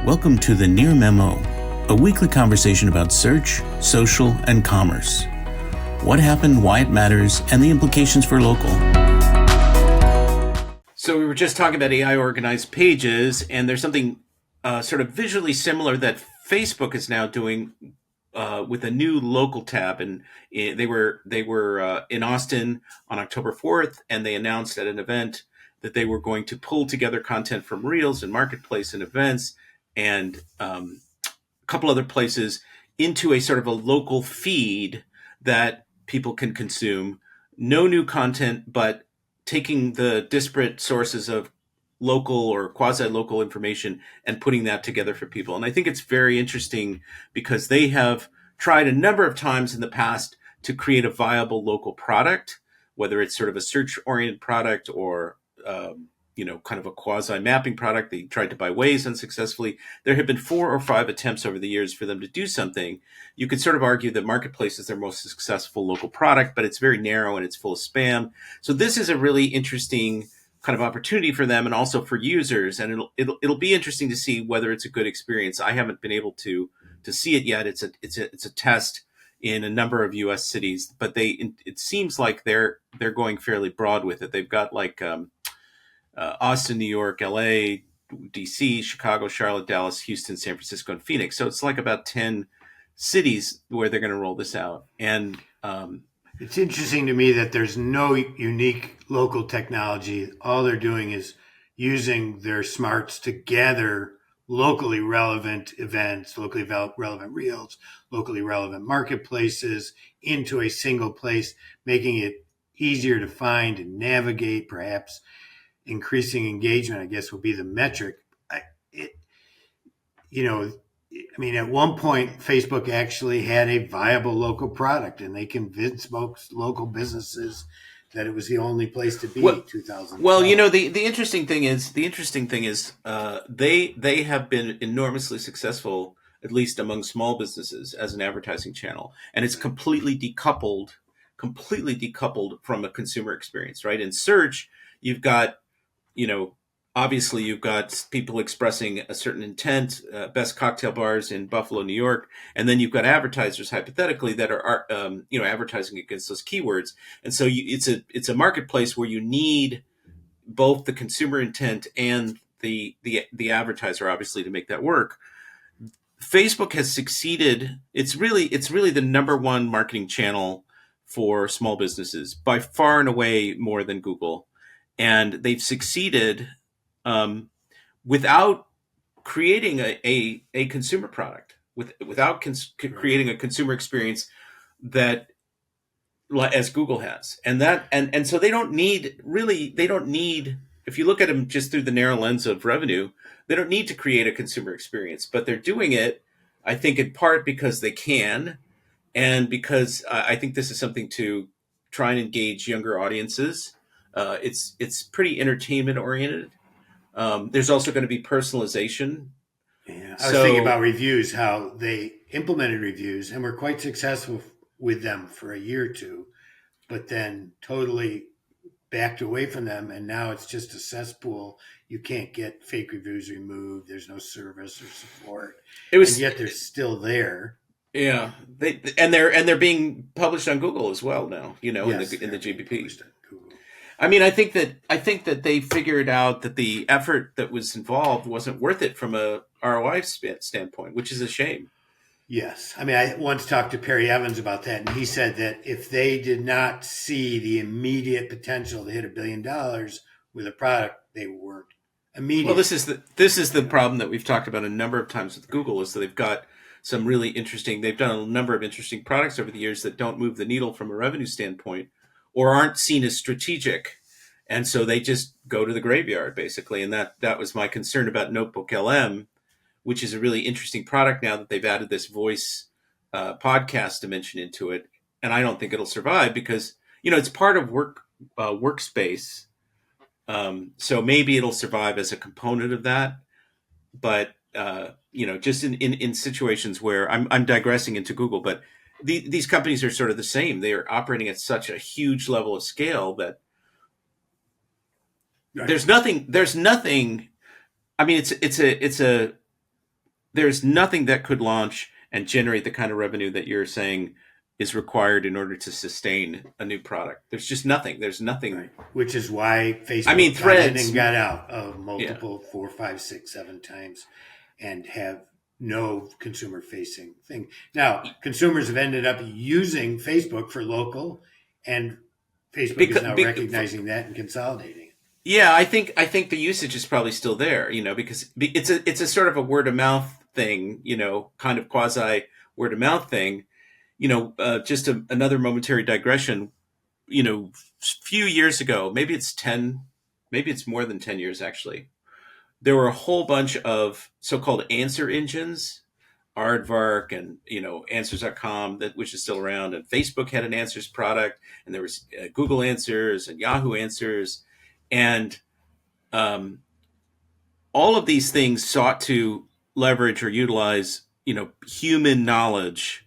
Welcome to the Near Memo, a weekly conversation about search, social, and commerce. What happened, why it matters, and the implications for local. So we were just talking about AI organized pages, and there's something sort of visually similar that Facebook is now doing with a new local tab. And they were in Austin on October 4th, and they announced at an event that they were going to pull together content from Reels and Marketplace and events and a couple other places into a sort of a local feed that people can consume. No new content, but taking the disparate sources of local or quasi-local information and putting that together for people. And I think it's very interesting because they have tried a number of times in the past to create a viable local product, whether it's sort of a search-oriented product or kind of a quasi-mapping product. They tried to buy Waze unsuccessfully. There have been 4 or 5 attempts over the years for them to do something. You could sort of argue that Marketplace is their most successful local product, but it's very narrow and it's full of spam. So this is a really interesting kind of opportunity for them and also for users. And it'll be interesting to see whether it's a good experience. I haven't been able to see it yet. It's a test in a number of U.S. cities, but it seems like they're going fairly broad with it. They've got like Austin, New York, LA, DC, Chicago, Charlotte, Dallas, Houston, San Francisco, and Phoenix. So it's like about 10 cities where they're going to roll this out. And it's interesting to me that there's no unique local technology. All they're doing is using their smarts to gather locally relevant events, locally relevant reels, locally relevant marketplaces into a single place, making it easier to find and navigate. Perhaps increasing engagement, I guess, will be the metric. At one point, Facebook actually had a viable local product, and they convinced most local businesses that it was the only place to be. Well, in 2012. Well, the interesting thing is they have been enormously successful, at least among small businesses, as an advertising channel, and it's completely decoupled from a consumer experience, right? In search, you've got obviously you've got people expressing a certain intent, best cocktail bars in Buffalo, New York, and then you've got advertisers hypothetically that are advertising against those keywords. And so it's a marketplace where you need both the consumer intent and the advertiser, obviously, to make that work. Facebook has succeeded. It's really the number one marketing channel for small businesses, by far and away more than Google. And they've succeeded without creating a consumer product, without creating a consumer experience that, as Google has, and so they don't need, if you look at them just through the narrow lens of revenue, they don't need to create a consumer experience, but they're doing it, I think, in part because they can, and because I think this is something to try and engage younger audiences. It's pretty entertainment oriented. There's also going to be personalization. Yeah, I was thinking about reviews, how they implemented reviews and were quite successful with them for a year or two, but then totally backed away from them. And now it's just a cesspool. You can't get fake reviews removed. There's no service or support. And yet they're still there. Yeah, they're being published on Google as well now. Yes, in the GBP. I mean, I think that they figured out that the effort that was involved wasn't worth it from a ROI standpoint, which is a shame. Yes. I mean, I once talked to Perry Evans about that, and he said that if they did not see the immediate potential to hit $1 billion with a product, they weren't immediate. Well, this is the problem that we've talked about a number of times with Google, is that they've got they've done a number of interesting products over the years that don't move the needle from a revenue standpoint, or aren't seen as strategic. And so they just go to the graveyard, basically. And that was my concern about Notebook LM, which is a really interesting product now that they've added this voice podcast dimension into it. And I don't think it'll survive because, it's part of workspace. So maybe it'll survive as a component of that. But, just in situations where I'm digressing into Google, but these companies are sort of the same. They are operating at such a huge level of scale that there's nothing. I mean, it's a there's nothing that could launch and generate the kind of revenue that you're saying is required in order to sustain a new product. There's just nothing. There's nothing. Right. Which is why Facebook I mean, got in Threads. and got out Yeah. multiple 4, 5, 6, 7 times and have no consumer facing thing. Now, consumers have ended up using Facebook for local, and Facebook is now recognizing that and consolidating. Yeah, I think the usage is probably still there, because it's a sort of a word of mouth thing, kind of quasi word of mouth thing. Just another momentary digression. Few years ago, maybe it's more than 10 years actually. There were a whole bunch of so-called answer engines, Aardvark and Answers.com, which is still around, and Facebook had an Answers product, and there was Google Answers and Yahoo Answers, and all of these things sought to leverage or utilize human knowledge,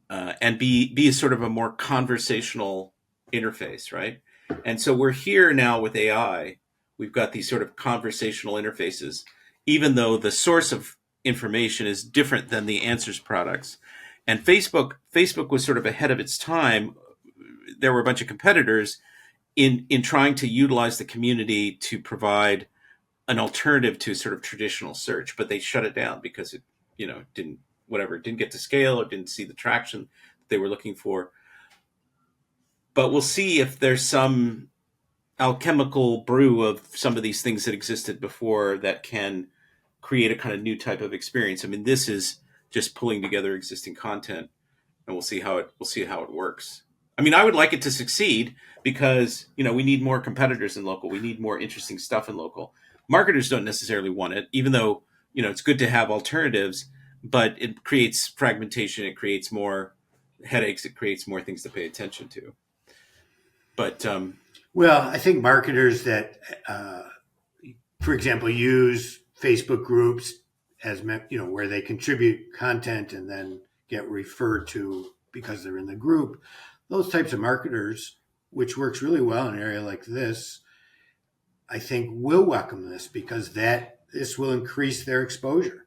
and be sort of a more conversational interface, right? And so we're here now with AI. We've got these sort of conversational interfaces, even though the source of information is different than the Answers products. And Facebook was sort of ahead of its time. There were a bunch of competitors in trying to utilize the community to provide an alternative to sort of traditional search, but they shut it down because it didn't get to scale or didn't see the traction they were looking for. But we'll see if there's some alchemical brew of some of these things that existed before that can create a kind of new type of experience. I mean, this is just pulling together existing content, and we'll see how it works. I mean, I would like it to succeed because, we need more competitors in local. We need more interesting stuff in local. Marketers don't necessarily want it, even though, it's good to have alternatives, but it creates fragmentation. It creates more headaches. It creates more things to pay attention to. But, well, I think marketers that, for example, use Facebook groups as, where they contribute content and then get referred to because they're in the group, those types of marketers, which works really well in an area like this, I think will welcome this because this will increase their exposure.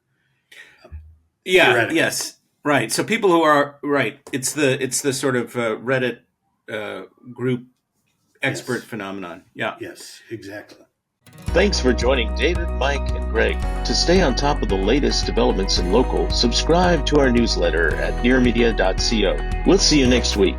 Yeah. Yes. Right. So people who are right. It's the sort of Reddit group expert phenomenon. Yeah. Yes, exactly. Thanks for joining David, Mike, and Greg. To stay on top of the latest developments in local, subscribe to our newsletter at nearmedia.co. We'll see you next week.